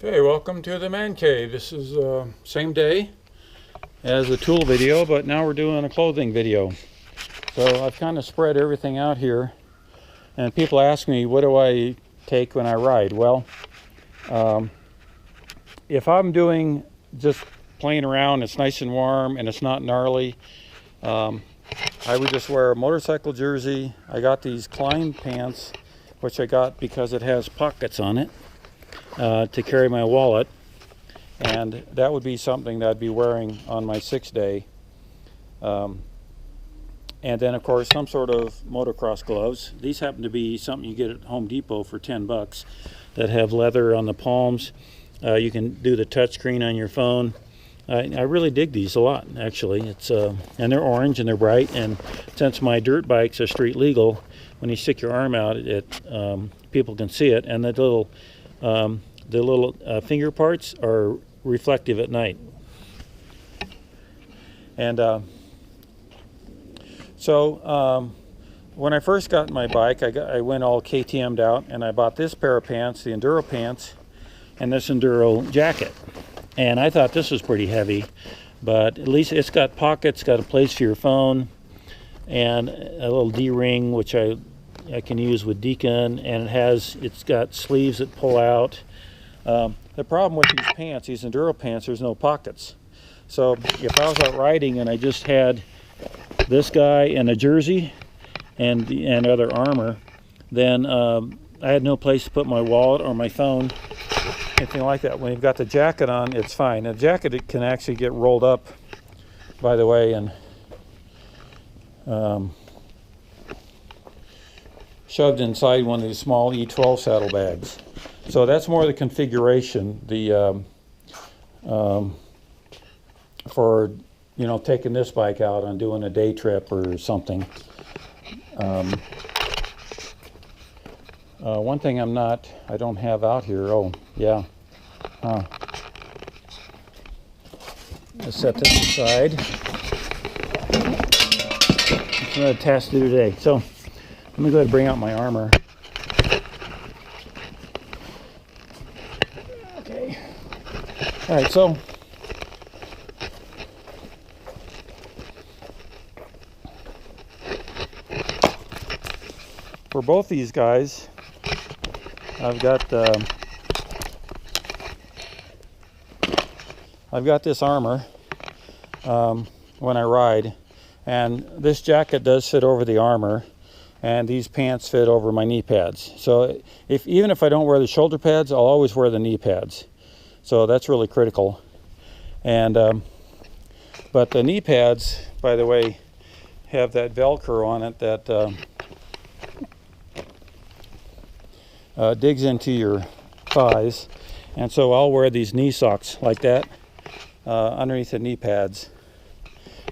Okay, welcome to the man cave. This is same day as the tool video, but now we're doing a clothing video. So I've kind of spread everything out here, and people ask me, what do I take when I ride? Well, if I'm doing just playing around, it's nice and warm and it's not gnarly, I would just wear a motorcycle jersey. I got these KLIM pants, which I got because it has pockets on it to carry my wallet, and that would be something that I'd be wearing on my 6th day. And then of course some sort of motocross gloves. These happen to be something you get at Home Depot for 10 bucks that have leather on the palms. You can do the touchscreen on your phone. I really dig these a lot, actually. It's and they're orange and they're bright, and since my dirt bikes are street legal, when you stick your arm out, people can see it, and the little finger parts are reflective at night. And so when I first got my bike, I went all KTM'd out, and I bought this pair of pants, the Enduro pants, and this Enduro jacket. And I thought this was pretty heavy, but at least it's got pockets, got a place for your phone, and a little D-ring, which I can use with Deacon, and it's got sleeves that pull out. The problem with these pants, these Enduro pants, there's no pockets. So if I was out riding and I just had this guy and a jersey and other armor, then I had no place to put my wallet or my phone, anything like that. When you've got the jacket on, it's fine. The jacket, it can actually get rolled up, by the way, and shoved inside one of these small E12 saddlebags. So that's more the configuration, for taking this bike out on doing a day trip or something. One thing I don't have out here. Oh yeah. Let's set this aside. It's another task to do today. So let me go ahead and bring out my armor. Okay. All right. So for both these guys, I've got this armor when I ride, and this jacket does fit over the armor, and these pants fit over my knee pads. So even if I don't wear the shoulder pads, I'll always wear the knee pads. So that's really critical. And but the knee pads, by the way, have that Velcro on it that digs into your thighs, and so I'll wear these knee socks like that underneath the knee pads.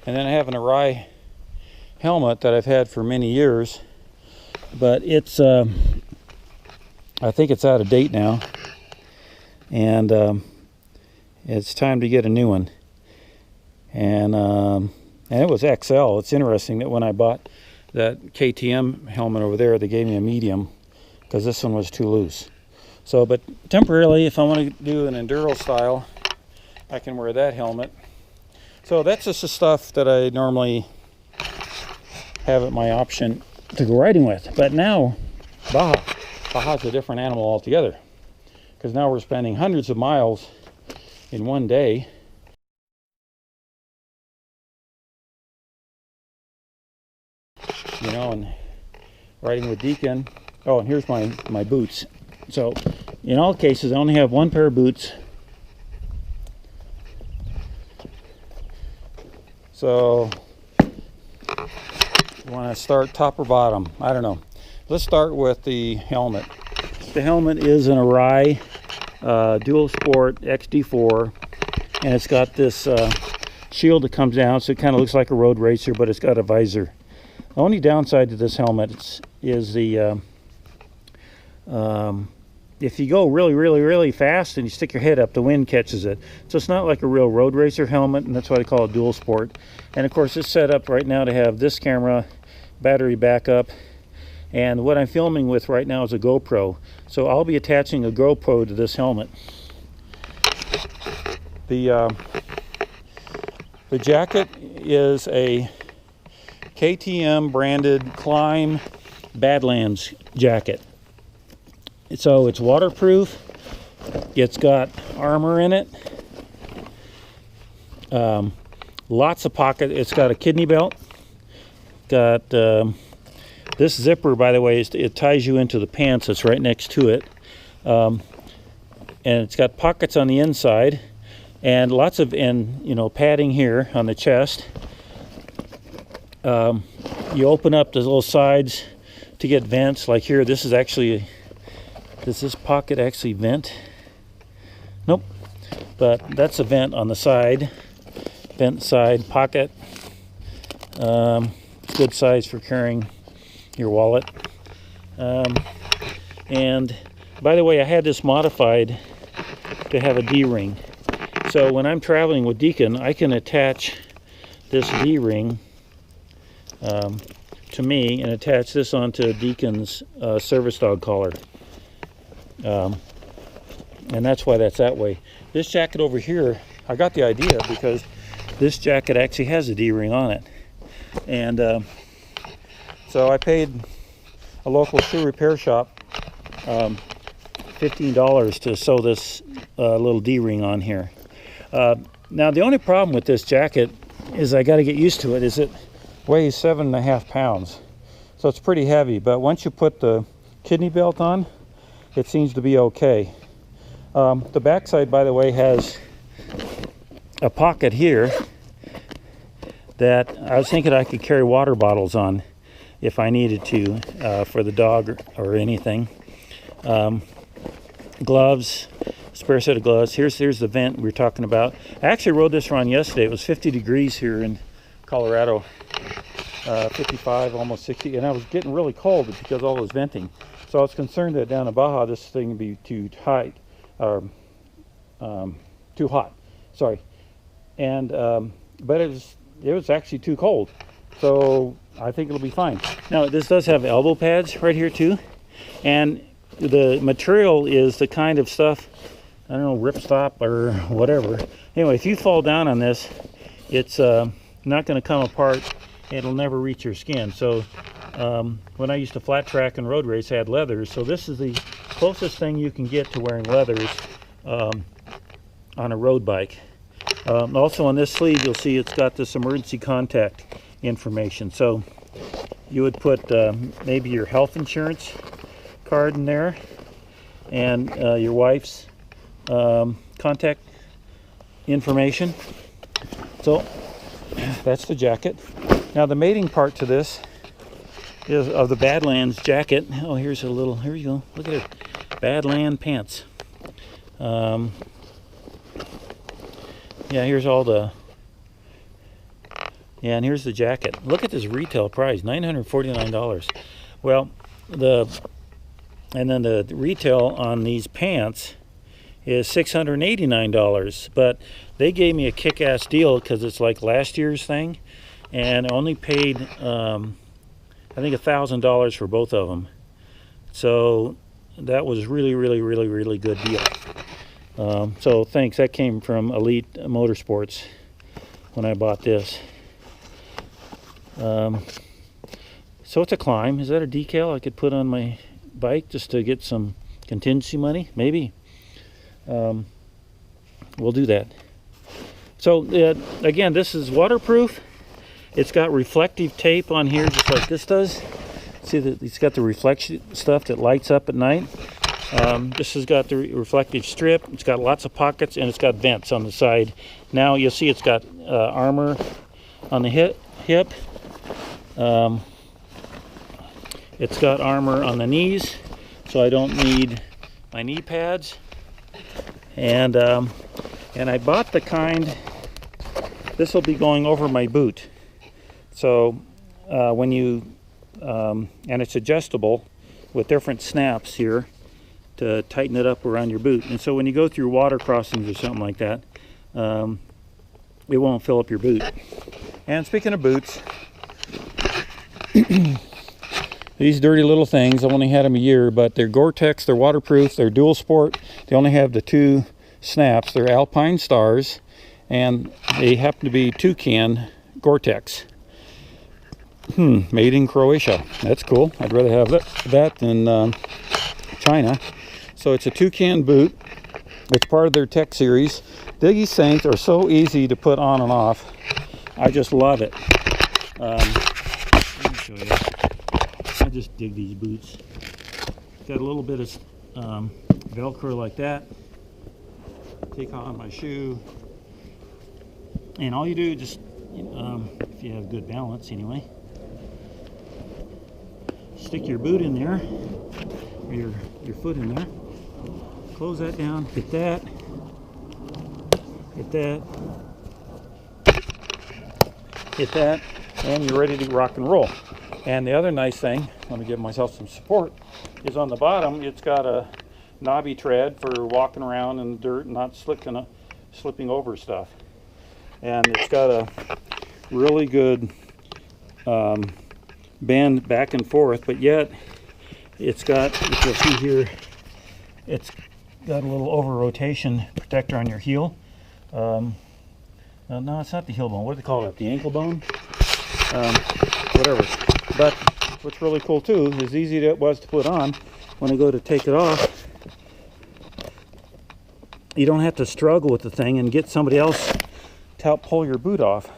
And then I have an Arai helmet that I've had for many years, but it's I think it's out of date now, and it's time to get a new one. And it was XL. It's interesting that when I bought that KTM helmet over there, they gave me a medium, because this one was too loose. So, but temporarily, if I want to do an enduro style, I can wear that helmet. So that's just the stuff that I normally have at my option to go riding with. But now, Baja's a different animal altogether, because now we're spending hundreds of miles in one day. And riding with Deacon. Oh, and here's my boots. So in all cases, I only have one pair of boots. So you want to start top or bottom? I don't know. Let's start with the helmet. The helmet is an Arai Dual Sport XD4, and it's got this shield that comes down, so it kind of looks like a road racer, but it's got a visor. The only downside to this helmet is the if you go really fast and you stick your head up, the wind catches it. So it's not like a real road racer helmet, and that's why they call it Dual Sport. And of course, it's set up right now to have this camera, battery backup, and what I'm filming with right now is a GoPro. So I'll be attaching a GoPro to this helmet. The jacket is a KTM branded KLIM Badlands jacket. So it's waterproof. It's got armor in it. Lots of pocket. It's got a kidney belt. Got this zipper, by the way, it ties you into the pants. It's right next to it. And it's got pockets on the inside and lots of padding here on the chest. You open up the little sides to get vents. Like here, this is actually, does this pocket actually vent? Nope, but that's a vent on the side. Vent side pocket. Good size for carrying your wallet. And by the way, I had this modified to have a D-ring. So when I'm traveling with Deacon, I can attach this D-ring to me and attach this onto Deacon's service dog collar. And that's why that's that way. This jacket over here, I got the idea because this jacket actually has a D-ring on it. And so I paid a local shoe repair shop $15 to sew this little D-ring on here. Now the only problem with this jacket is I got to get used to it, is it weighs 7.5 pounds. So it's pretty heavy, but once you put the kidney belt on, it seems to be okay. The backside, by the way, has a pocket here that I was thinking I could carry water bottles on if I needed to for the dog or anything. Gloves, spare set of gloves. Here's the vent we were talking about. I actually rode this run yesterday. It was 50 degrees here in Colorado, 55, almost 60, and I was getting really cold because all this venting. So I was concerned that down in Baja this thing would be too tight, or too hot. Sorry, and but it was actually too cold. So I think it'll be fine. Now this does have elbow pads right here too, and the material is the kind of stuff, I don't know, ripstop or whatever. Anyway, if you fall down on this, it's not going to come apart. It'll never reach your skin. So when I used to flat track and road race, I had leathers. So this is the closest thing you can get to wearing leathers on a road bike. Also on this sleeve, you'll see it's got this emergency contact information. So you would put maybe your health insurance card in there and your wife's contact information. So that's the jacket. Now the mating part to this is of the Badlands jacket. Oh, here's a little, here you go, look at it, Badland pants. Yeah, here's all the, yeah, and here's the jacket. Look at this retail price, $949. Well, and then the retail on these pants is $689, but they gave me a kick-ass deal because it's like last year's thing, and I only paid I think $1,000 for both of them. So that was really good deal. So thanks. That came from Elite Motorsports when I bought this. So it's a KLIM. Is that a decal I could put on my bike just to get some contingency money? Maybe. We'll do that. So again, this is waterproof. It's got reflective tape on here just like this does. See that it's got the reflection stuff that lights up at night. This has got the reflective strip. It's got lots of pockets and it's got vents on the side. Now you'll see it's got armor on the hip. It's got armor on the knees, so I don't need my knee pads. And I bought the kind, this will be going over my boot. So when you, and it's adjustable with different snaps here to tighten it up around your boot. And so when you go through water crossings or something like that, it won't fill up your boot. And speaking of boots, these dirty little things, I've only had them a year, but they're Gore-Tex, they're waterproof, they're dual sport. They only have the two snaps. They're Alpine Stars, and they happen to be toucan Gore-Tex. Made in Croatia. That's cool. I'd rather have that than China. So it's a toucan boot. It's part of their Tech series. These things are so easy to put on and off. I just love it. Let me show you. I just dig these boots. Got a little bit of Velcro like that. Take on my shoe, and all you do just, if you have good balance anyway, stick your boot in there, or your foot in there. Close that down. Hit that. Hit that. Hit that, and you're ready to rock and roll. And the other nice thing, let me give myself some support, is on the bottom it's got a knobby tread for walking around in the dirt and not slipping over stuff. And it's got a really good bend back and forth, but yet it's got, if you'll see here, it's got a little over rotation protector on your heel. No, it's not the heel bone. What do they call it? The ankle bone? Whatever. But what's really cool too, as easy it was to put on, when I go to take it off, you don't have to struggle with the thing and get somebody else to help pull your boot off.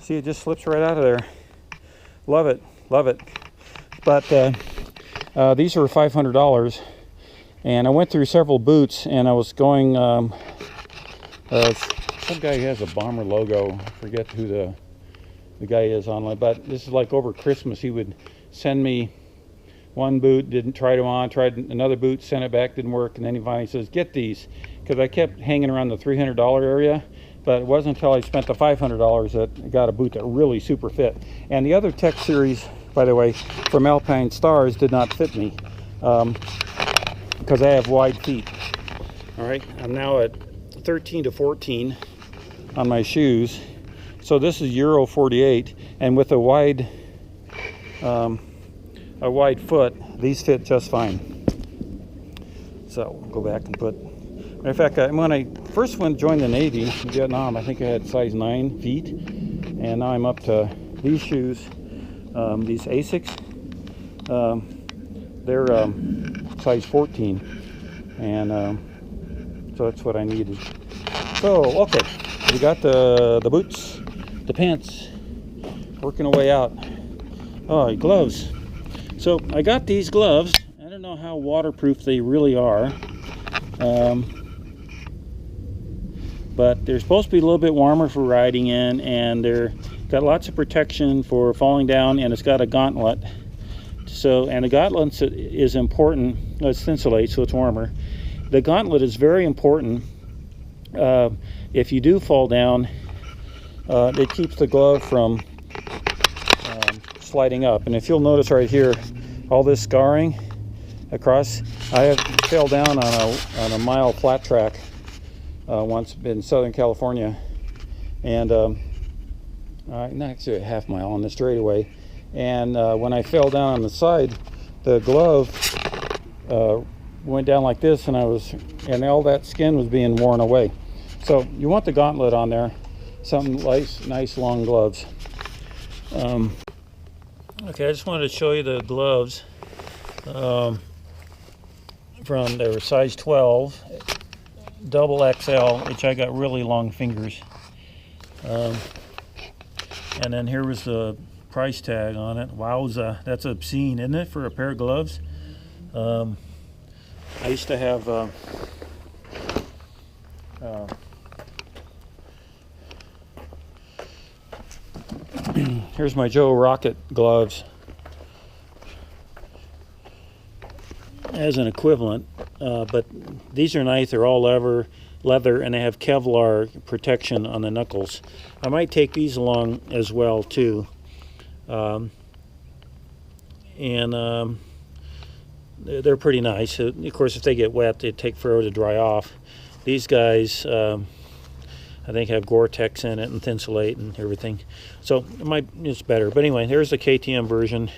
See, it just slips right out of there. Love it, love it. But these are $500, and I went through several boots, and I was going, some guy who has a Bomber logo, I forget who the guy is online, but this is like over Christmas, he would send me one boot, didn't try them on, tried another boot, sent it back, didn't work, and then he finally says, get these, because I kept hanging around the $300 area, but it wasn't until I spent the $500 that I got a boot that really super fit. And the other Tech series, by the way, from Alpine Stars did not fit me, because I have wide feet. All right, I'm now at 13 to 14 on my shoes, so this is Euro 48, and with a wide foot, these fit just fine. So we'll go back and put, in fact, when I first joined the Navy in Vietnam, I think I had size 9 feet, and now I'm up to these shoes, these Asics, they're size 14, and so that's what I needed. So, okay, we got the boots, the pants, working our way out. Oh, gloves. So I got these gloves. I don't know how waterproof they really are, but they're supposed to be a little bit warmer for riding in, and they're got lots of protection for falling down, and it's got a gauntlet. So, and the gauntlet is important. It's thinsulate, so it's warmer. The gauntlet is very important. If you do fall down, it keeps the glove from sliding up. And if you'll notice right here, all this scarring across, I fell down on a mile flat track once in Southern California, and actually a half mile on the straightaway. And when I fell down on the side, the glove went down like this, and all that skin was being worn away. So you want the gauntlet on there, some nice long gloves. Okay, I just wanted to show you the gloves from their size 12, double XL, which I got really long fingers. And then here was the price tag on it. Wowza, that's obscene, isn't it, for a pair of gloves? I used to have here's my Joe Rocket gloves as an equivalent, but these are nice. They're all leather, and they have Kevlar protection on the knuckles. I might take these along as well too, and they're pretty nice. Of course, if they get wet, they take forever to dry off. These guys, I think, have Gore-Tex in it and thinsulate and everything, so it's better. But anyway, here's the KTM version.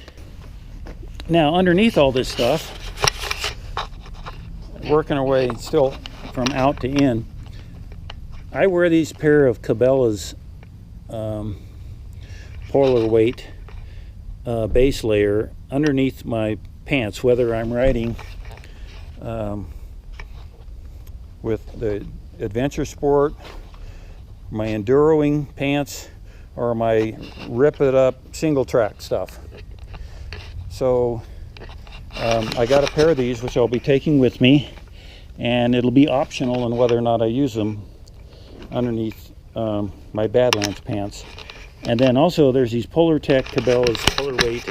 Now, underneath all this stuff, working our way still from out to in. I wear these pair of Cabela's polar weight base layer underneath my pants, whether I'm riding with the adventure sport, my enduroing pants, or my rip it up single track stuff. So I got a pair of these which I'll be taking with me, and it'll be optional on whether or not I use them underneath my Badlands pants. And then also there's these Polartec Cabela's polar weight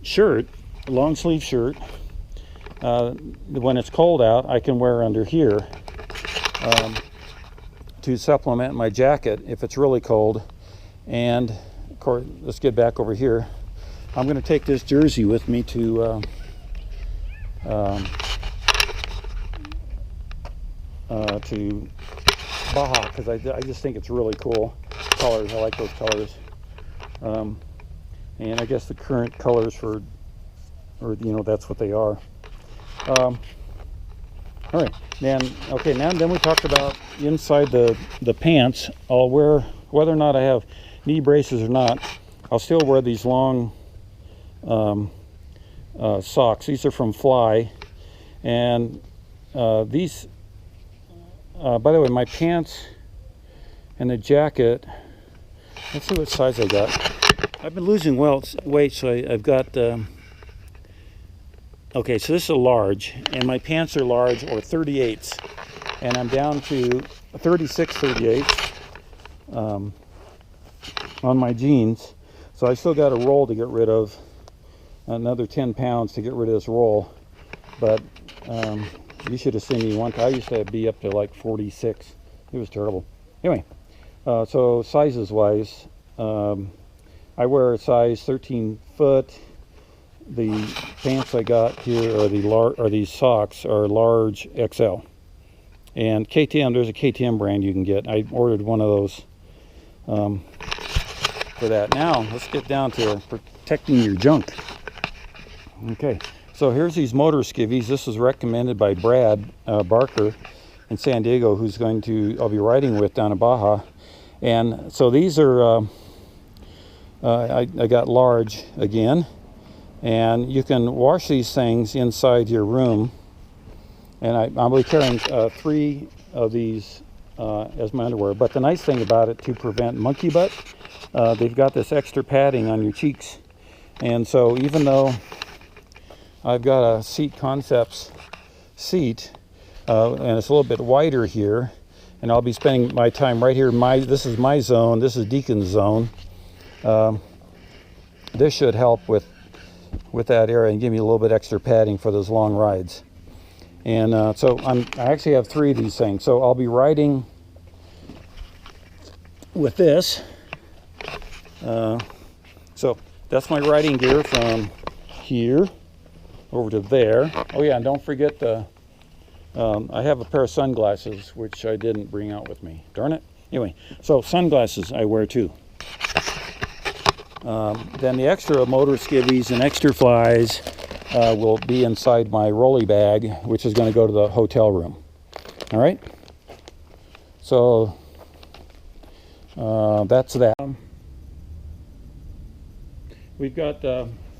shirt, long sleeve shirt. When it's cold out, I can wear under here to supplement my jacket if it's really cold. And of course, let's get back over here. I'm going to take this jersey with me to Baja, because I just think it's really cool colors. I like those colors, and I guess the current colors for, or you know, that's what they are. All right, then we talked about inside the pants. I'll wear, whether or not I have knee braces or not, I'll still wear these long socks. These are from Fly, and these. By the way, my pants and the jacket, let's see what size I got. I've been losing weight, so I've got, okay, so this is a large, and my pants are large, or 38s, and I'm down to 36 38s on my jeans, so I still got a roll to get rid of, another 10 pounds to get rid of this roll, but you should have seen me once. I used to be up to like 46. It was terrible. Anyway, so sizes wise, I wear a size 13 foot. The pants I got here are these socks are large XL. And KTM, there's a KTM brand you can get. I ordered one of those for that. Now let's get down to protecting your junk. Okay. So here's these moto-skiveez. This is recommended by Brad Barker in San Diego, who's I'll be riding with down in Baja. And so these are, I got large again. And you can wash these things inside your room. And I'll be carrying 3 of these as my underwear. But the nice thing about it, to prevent monkey butt, they've got this extra padding on your cheeks. And so even though I've got a Seat Concepts seat, and it's a little bit wider here, and I'll be spending my time right here. This is my zone. This is Deacon's zone. This should help with that area and give me a little bit extra padding for those long rides. And so I actually have 3 of these things. So I'll be riding with this. So that's my riding gear from here over to there. Oh yeah, and don't forget I have a pair of sunglasses which I didn't bring out with me. Darn it. Anyway, so sunglasses I wear too. Then the extra moto-skiveez and extra flies will be inside my rolly bag, which is going to go to the hotel room. All right. So that's that. We've got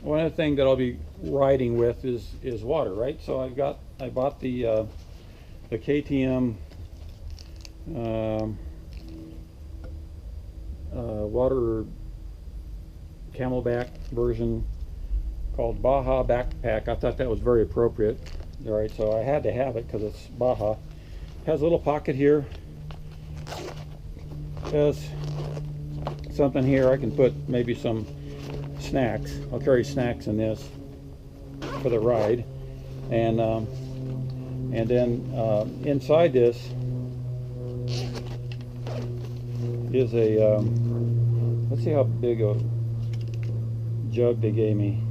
one other thing that I'll be riding with is water, right? So I bought the KTM water camelback version called Baja Backpack. I thought that was very appropriate. All right, so I had to have it because it's Baja. It has a little pocket here. Has something here. I can put maybe some snacks. I'll carry snacks in this for the ride, and then inside this is a let's see how big a jug they gave me.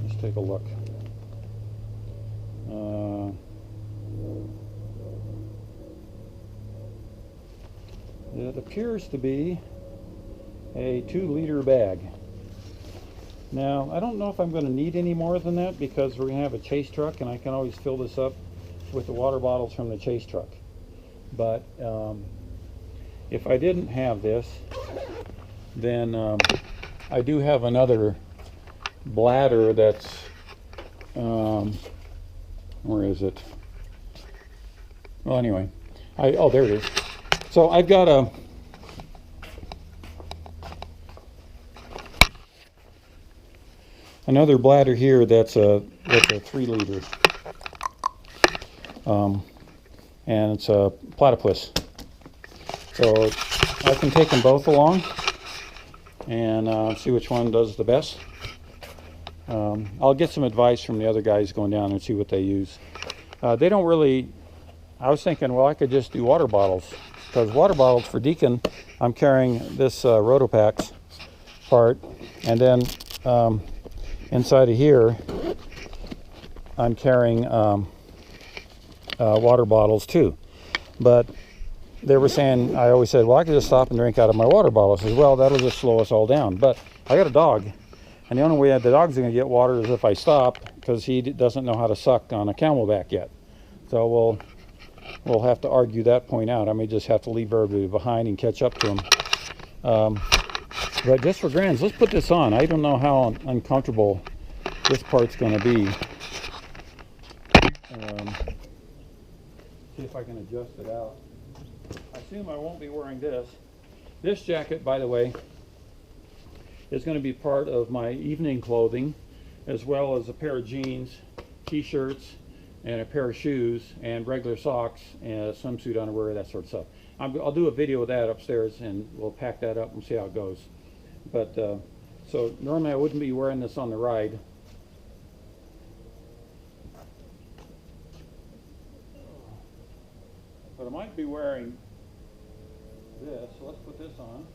Let's take a look. It appears to be a 2-liter bag. Now, I don't know if I'm going to need any more than that because we're going to have a chase truck and I can always fill this up with the water bottles from the chase truck. But if I didn't have this, then I do have another bladder that's, where is it? Well, anyway, oh, there it is. So I've got another bladder here that's a 3 liter, and it's a platypus. So I can take them both along and see which one does the best. I'll get some advice from the other guys going down and see what they use. They don't really. I was thinking, well, I could just do water bottles, because water bottles for Deacon, I'm carrying this Rotopax part, and then inside of here I'm carrying water bottles too. But they were saying, I always said, well, I could just stop and drink out of my water bottle. I said, well, that'll just slow us all down. But I got a dog, and the only way the dog's going to get water is if I stop, because he doesn't know how to suck on a Camelback yet. So we'll have to argue that point out. I may just have to leave everybody behind and catch up to him. But just for grands, let's put this on. I don't know how uncomfortable this part's going to be. See if I can adjust it out. I assume I won't be wearing this. This jacket, by the way, is going to be part of my evening clothing, as well as a pair of jeans, t-shirts, and a pair of shoes, and regular socks, and swimsuit underwear, that sort of stuff. I'll do a video of that upstairs, and we'll pack that up and see how it goes. But so normally I wouldn't be wearing this on the ride. But I might be wearing this, so let's put this on.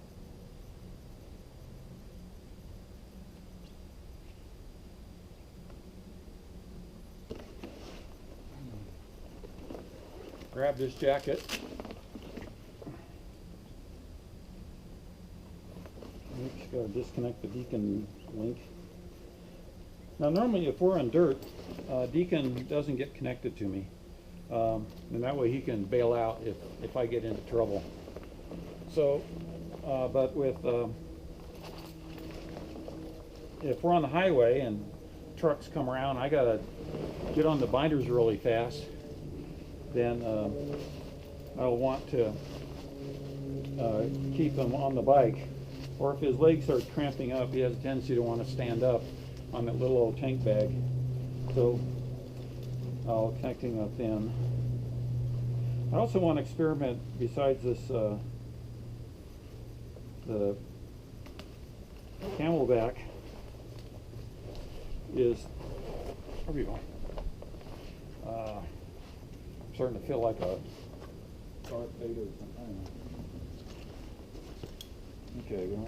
Grab this jacket. Oops, got to disconnect the Deacon link. Now normally if we're on dirt, Deacon doesn't get connected to me. And that way he can bail out if I get into trouble. So, but with, if we're on the highway and trucks come around, I gotta get on the binders really fast, then I'll want to keep him on the bike. Or if his legs start cramping up, he has a tendency to want to stand up on that little old tank bag. So I'll connecting up then. I also want to experiment, besides this, the Camelback is, where we go? Starting to feel like a Darth Vader or something. I don't know. Okay, well,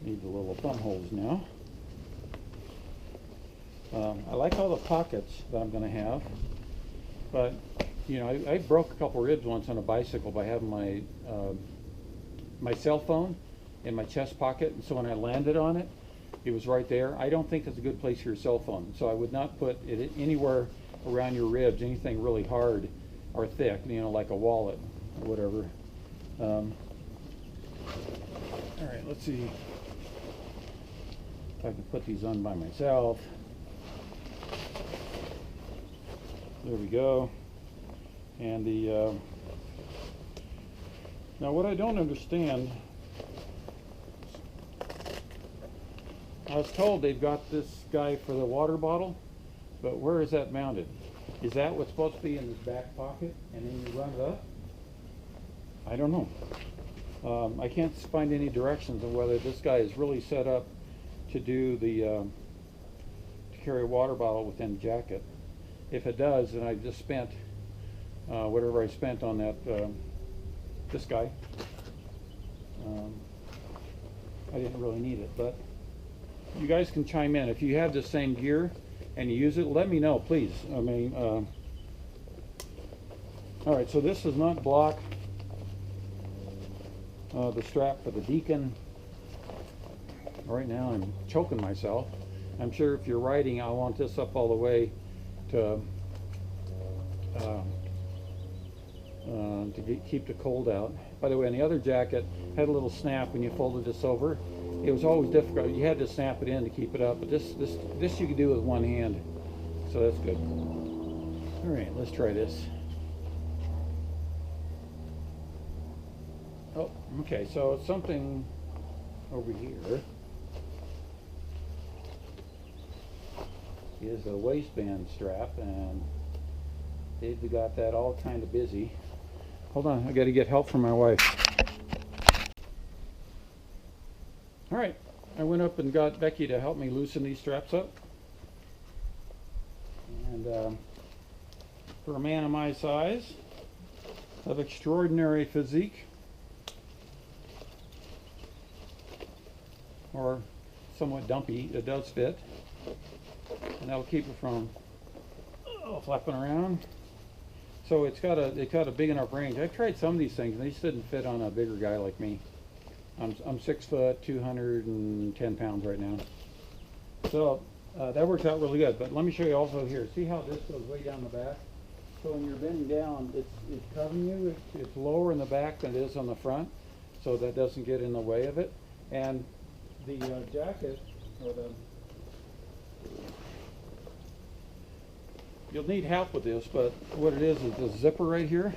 need the little thumb holes now. I like all the pockets that I'm going to have, but you know, I broke a couple ribs once on a bicycle by having my my cell phone in my chest pocket, and so when I landed on it, it was right there. I don't think it's a good place for your cell phone, so I would not put it anywhere around your ribs, anything really hard or thick, you know, like a wallet or whatever. All right, let's see if I can put these on by myself. There we go. And the now what I don't understand, I was told they've got this guy for the water bottle, but where is that mounted? Is that what's supposed to be in this back pocket and then you run it up? I don't know. I can't find any directions on whether this guy is really set up to do the to carry a water bottle within the jacket. If it does, then I just spent whatever I spent on that this guy. I didn't really need it, but you guys can chime in if you have the same gear and you use it. Let me know, please. I mean, all right. So this does not block the strap for the Deacon Right now I'm choking myself. I'm sure if you're riding, I want this up all the way to keep the cold out. By the way, on the other jacket had a little snap when you folded this over. It was always difficult. You had to snap it in to keep it up, but this you can do with one hand, so that's good. All right, let's try this. Oh, okay, so it's something over here is a waistband strap, and they've got that all kind of busy. Hold on, I got to get help from my wife. All right, I went up and got Becky to help me loosen these straps up. And for a man of my size, of extraordinary physique, or somewhat dumpy, it does fit. And that'll keep it from flapping around. So it's got a big enough range. I've tried some of these things, and these didn't fit on a bigger guy like me. I'm 6 foot, 210 pounds right now. So that works out really good. But let me show you also here. See how this goes way down the back? So when you're bending down, it's covering you. It's lower in the back than it is on the front, so that doesn't get in the way of it. And the jacket, or you'll need help with this, but what it is the zipper right here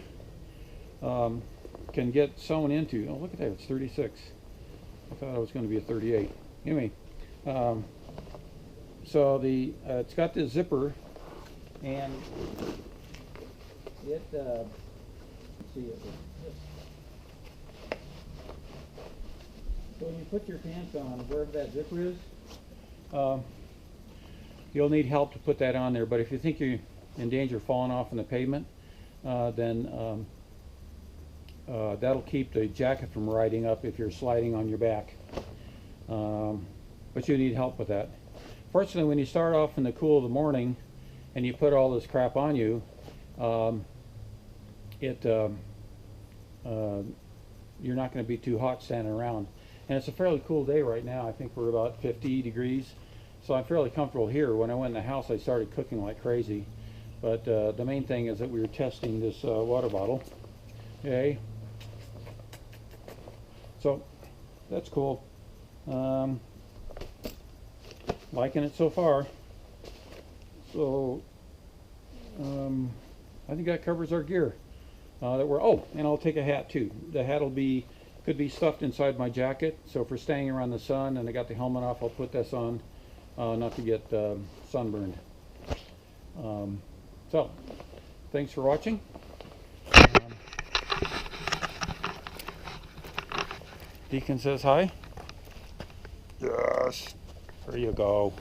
can get sewn into. Oh, look at that, it's 36. I thought it was going to be a 38. Anyway, so it's got this zipper, and it let's see it. So when you put your pants on, wherever that zipper is, you'll need help to put that on there. But if you think you're in danger of falling off on the pavement, then that'll keep the jacket from riding up if you're sliding on your back. But you need help with that. Fortunately, when you start off in the cool of the morning and you put all this crap on you, you're not going to be too hot standing around. And it's a fairly cool day right now. I think we're about 50 degrees. So I'm fairly comfortable here. When I went in the house, I started cooking like crazy. But the main thing is that we were testing this water bottle. Okay. So that's cool. Liking it so far. So I think that covers our gear. And I'll take a hat too. The hat could be stuffed inside my jacket. So for staying around the sun, and I got the helmet off, I'll put this on. Not to get sunburned. So, thanks for watching. Deacon says hi. Yes. There you go.